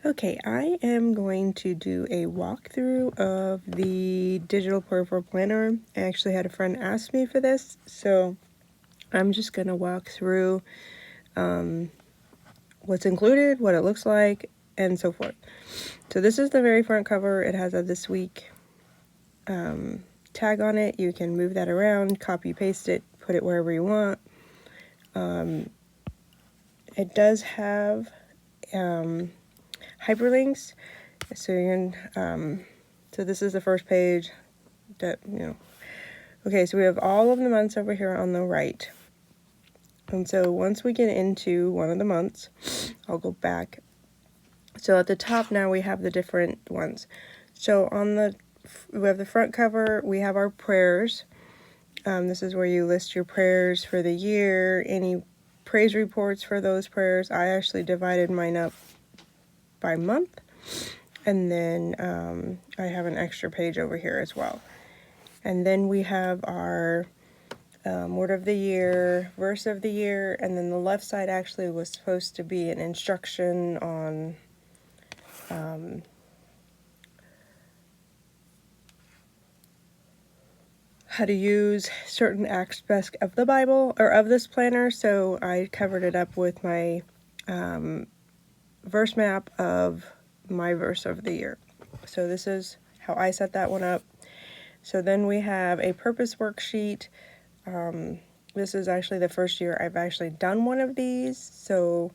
Okay, I am going to do a walkthrough of the digital Prayerful planner. I actually had a friend ask me for this, so I'm just going to walk through what's included, what it looks like, and so forth. So this is the very front cover. It has a this week tag on it. You can move that around, copy paste it, put it wherever you want. It does have hyperlinks, so you can so this is the first page that okay, so we have all of the months over here on the right. And so once we get into one of the months, I'll go back. So at the top now we have the different ones. So we have the front cover, we have our prayers. This is where you list your prayers for the year, any praise reports for those prayers. I actually divided mine up by month. And then I have an extra page over here as well. And then we have our word of the year, verse of the year, and then the left side actually was supposed to be an instruction on how to use certain aspects of the Bible or of this planner. So I covered it up with my verse map of my verse of the year. So this is how I set that one up. So then we have a purpose worksheet. This is actually the first year I've actually done one of these, so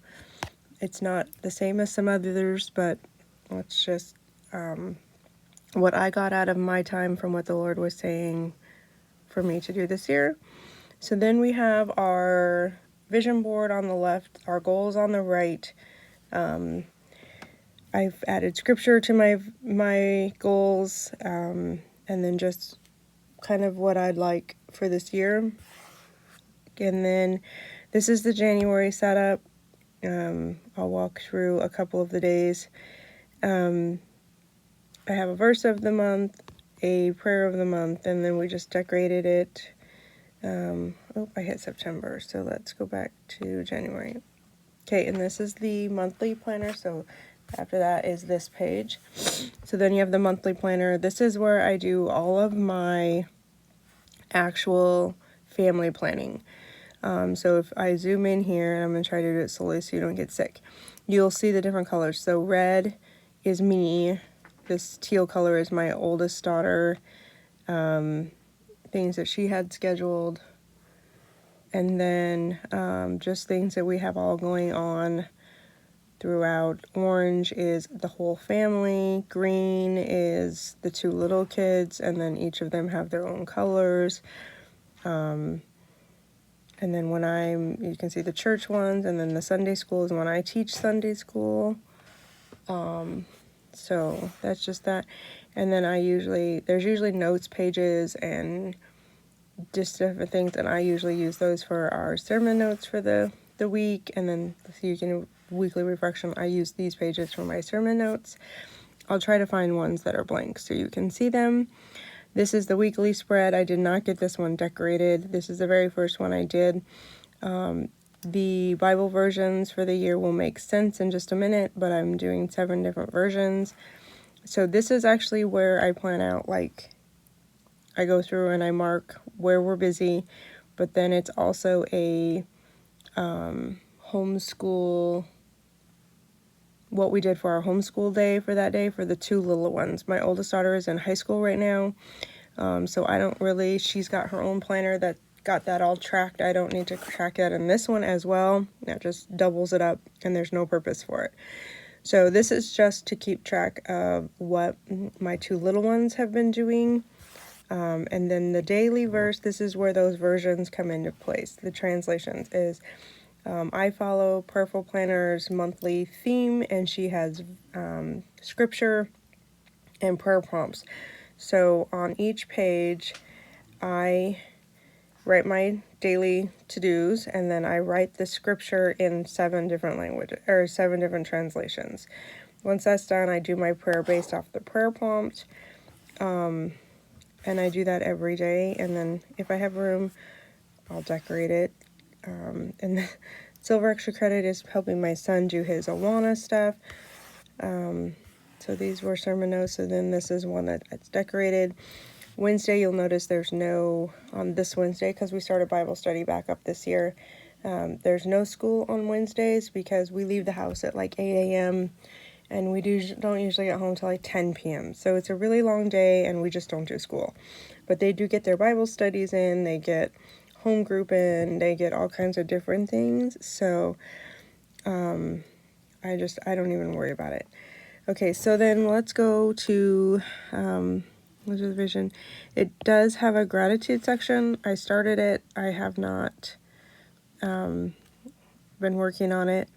it's not the same as some others, but it's just what I got out of my time from what the Lord was saying for me to do this year. So then we have our vision board on the left, our goals on the right. I've added scripture to my goals, and then just kind of what I'd like for this year. And then this is the January setup. I'll walk through a couple of the days. I have a verse of the month, a prayer of the month, and then we just decorated it. I hit September, so let's go back to January. Okay, and this is the monthly planner, so after that is this page. So then you have the monthly planner. This is where I do all of my actual family planning. So if I zoom in here, and I'm going to try to do it slowly so you don't get sick, you'll see the different colors. So red is me. This teal color is my oldest daughter. Things that she had scheduled. And then just things that we have all going on throughout. Orange is the whole family. Green is the two little kids, and then each of them have their own colors. And then you can see the church ones, and then the Sunday school is when I teach Sunday school. So that's just that. And then there's usually notes pages and just different things, and I usually use those for our sermon notes for the week. And then so you can weekly reflection, I use these pages for my sermon notes. I'll try to find ones that are blank so you can see them. This is the weekly spread. I did not get this one decorated. This is the very first one I did. The Bible versions for the year will make sense in just a minute, but I'm doing 7 different versions. So this is actually where I plan out, like, I go through and I mark where we're busy, but then it's also a homeschool, what we did for our homeschool day for that day for the 2 little ones. My oldest daughter is in high school right now, so she's got her own planner that got that all tracked. I don't need to track that in this one as well. That just doubles it up, and there's no purpose for it. So this is just to keep track of what my 2 little ones have been doing. And then the daily verse, this is where those versions come into place. The translations is, I follow Prayerful Planner's monthly theme, and she has scripture and prayer prompts. So on each page, I write my daily to-dos, and then I write the scripture in 7 different languages, or 7 different translations. Once that's done, I do my prayer based off the prayer prompt, and I do that every day. And then if I have room, I'll decorate it. And the silver extra credit is helping my son do his Awana stuff. So these were sermon notes, and then this is one that's decorated. Wednesday, you'll notice there's no, on this Wednesday, because we started Bible study back up this year, there's no school on Wednesdays because we leave the house at like 8 a.m. and we don't usually get home till like 10 p.m. So it's a really long day and we just don't do school. But they do get their Bible studies in, they get home group in, they get all kinds of different things. So I don't even worry about it. Okay, so then let's go to what's the vision. It does have a gratitude section. I started it. I have not been working on it.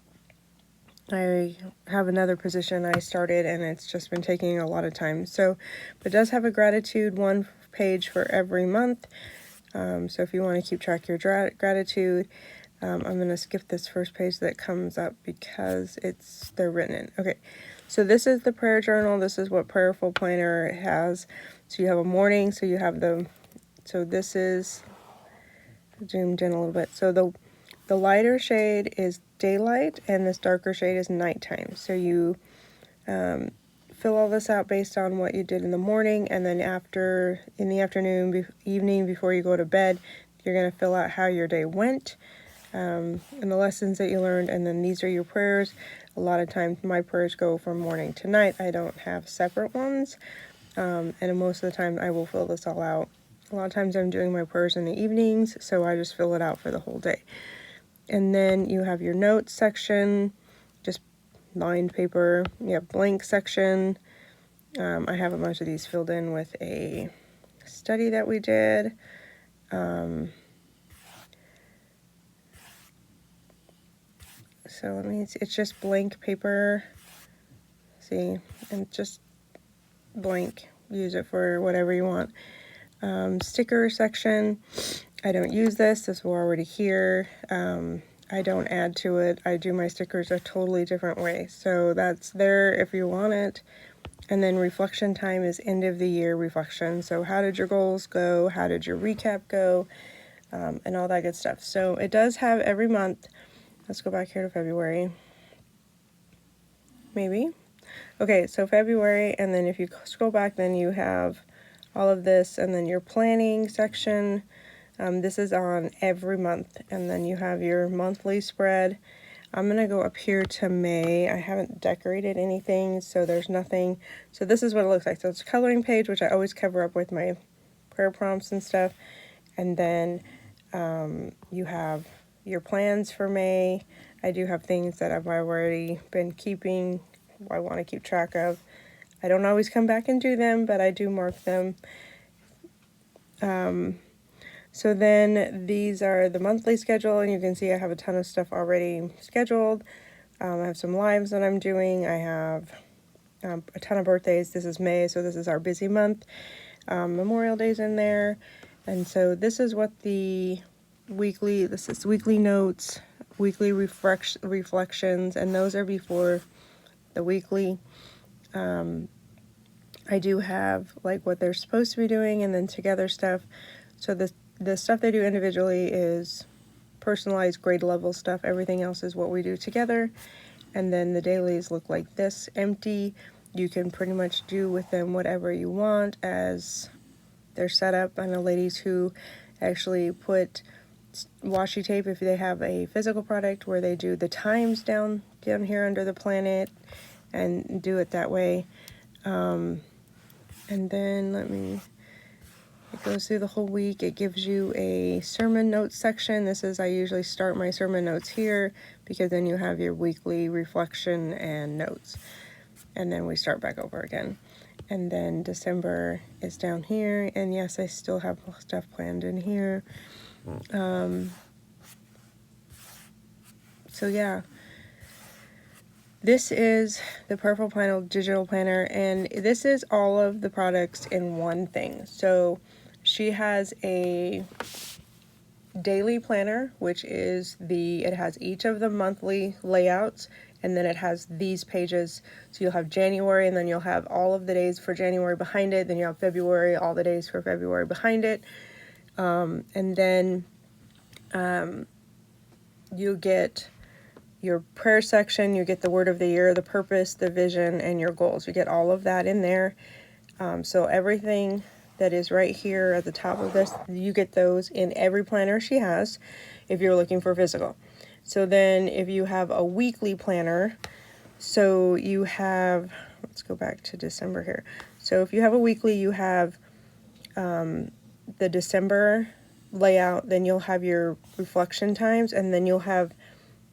I have another position I started and it's just been taking a lot of time. So it does have a gratitude one page for every month. So if you want to keep track of your gratitude, I'm going to skip this first page that comes up because they're written in. Okay, so this is the prayer journal. This is what Prayerful Planner has. So you have a morning, so this is zoomed in a little bit. So the lighter shade is daylight and this darker shade is nighttime. So you fill all this out based on what you did in the morning, and then in the afternoon, evening, before you go to bed, you're going to fill out how your day went and the lessons that you learned, and then these are your prayers. A lot of times my prayers go from morning to night. I don't have separate ones, and most of the time I will fill this all out. A lot of times I'm doing my prayers in the evenings, so I just fill it out for the whole day. And then you have your notes section, just lined paper. You have blank section. I have a bunch of these filled in with a study that we did. So let me see, it's just blank paper. See, and just blank. Use it for whatever you want. Sticker section. I don't use this. This was already here. I don't add to it. I do my stickers a totally different way. So that's there if you want it. And then reflection time is end of the year reflection. So how did your goals go? How did your recap go? And all that good stuff. So it does have every month. Let's go back here to February. Maybe. Okay, so February, and then if you scroll back, then you have all of this, and then your planning section. This is on every month, and then you have your monthly spread. I'm going to go up here to May. I haven't decorated anything, so there's nothing. So this is what it looks like. So it's a coloring page, which I always cover up with my prayer prompts and stuff. And then you have your plans for May. I do have things that I've already been keeping, I want to keep track of. I don't always come back and do them, but I do mark them. So then these are the monthly schedule, and you can see I have a ton of stuff already scheduled. I have some lives that I'm doing. I have a ton of birthdays. This is May, so this is our busy month. Memorial Day's in there. And so this is what this is weekly notes, weekly reflections, and those are before the weekly. I do have like what they're supposed to be doing and then together stuff. So the stuff they do individually is personalized grade level stuff. Everything else is what we do together. And then the dailies look like this, empty. You can pretty much do with them whatever you want as they're set up. I know ladies who actually put washi tape if they have a physical product where they do the times down here under the planet and do it that way. And then it goes through the whole week. It gives you a sermon notes section. I usually start my sermon notes here because then you have your weekly reflection and notes. And then we start back over again. And then December is down here. And yes, I still have stuff planned in here. So yeah. This is the Prayerful Planner digital planner, and this is all of the products in one thing. So she has a daily planner, which is it has each of the monthly layouts, and then it has these pages. So you'll have January, and then you'll have all of the days for January behind it. Then you have February, all the days for February behind it. And then you get your prayer section, you get the word of the year, the purpose, the vision, and your goals. You get all of that in there. So everything that is right here at the top of this, you get those in every planner she has if you're looking for physical. So then if you have a weekly planner, so you have, let's go back to December here. So if you have a weekly, you have the December layout, then you'll have your reflection times, and then you'll have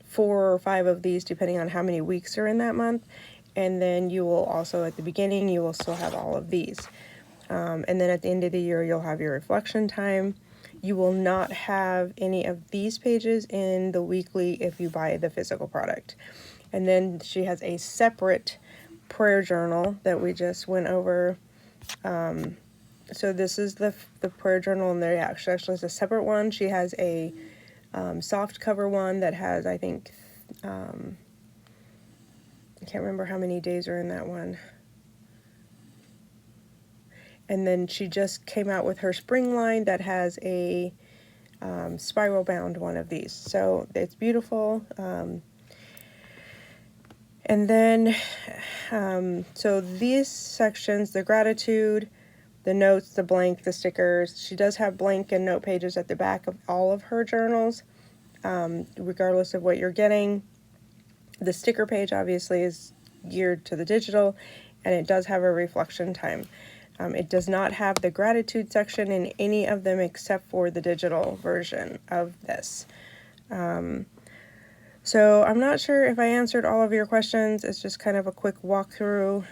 4 or 5 of these depending on how many weeks are in that month. And then you will also, at the beginning, you will still have all of these. And then at the end of the year, you'll have your reflection time. You will not have any of these pages in the weekly if you buy the physical product. And then she has a separate prayer journal that we just went over. So this is the prayer journal, and there actually is a separate one. She has a soft cover one that has, I think, I can't remember how many days are in that one. And then she just came out with her spring line that has a spiral bound one of these. So it's beautiful. And then, so these sections, the gratitude, the notes, the blank, the stickers, she does have blank and note pages at the back of all of her journals, regardless of what you're getting. The sticker page obviously is geared to the digital, and it does have a reflection time. It does not have the gratitude section in any of them except for the digital version of this. So I'm not sure if I answered all of your questions. It's just kind of a quick walkthrough.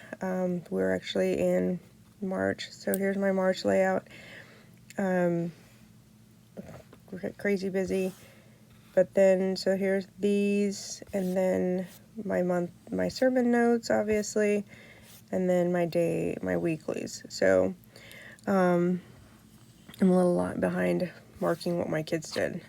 We're actually in March, so here's my March layout. We're crazy busy. But then, so here's these, and then my sermon notes, obviously, and then my weeklies. So, I'm a little lot behind marking what my kids did.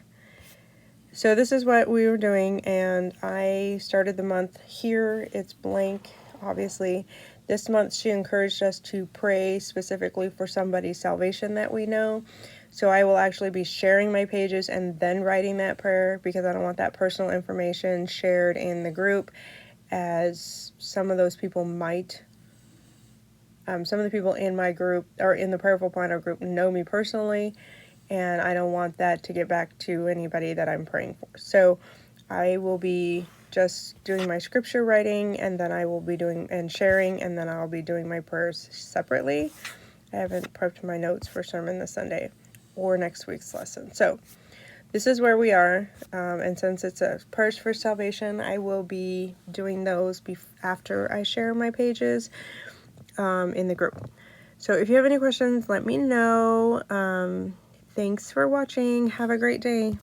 So this is what we were doing, and I started the month here. It's blank, obviously. This month she encouraged us to pray specifically for somebody's salvation that we know. So I will actually be sharing my pages and then writing that prayer, because I don't want that personal information shared in the group, as some of those people might, some of the people in my group, or in the Prayerful Planner group, know me personally, and I don't want that to get back to anybody that I'm praying for. So I will be just doing my scripture writing, and then I will be doing and sharing, and then I'll be doing my prayers separately. I haven't prepped my notes for sermon this Sunday or next week's lesson. So this is where we are, and since it's a prayers for salvation, I will be doing those after I share my pages in the group. So if you have any questions, let me know. Thanks for watching. Have a great day.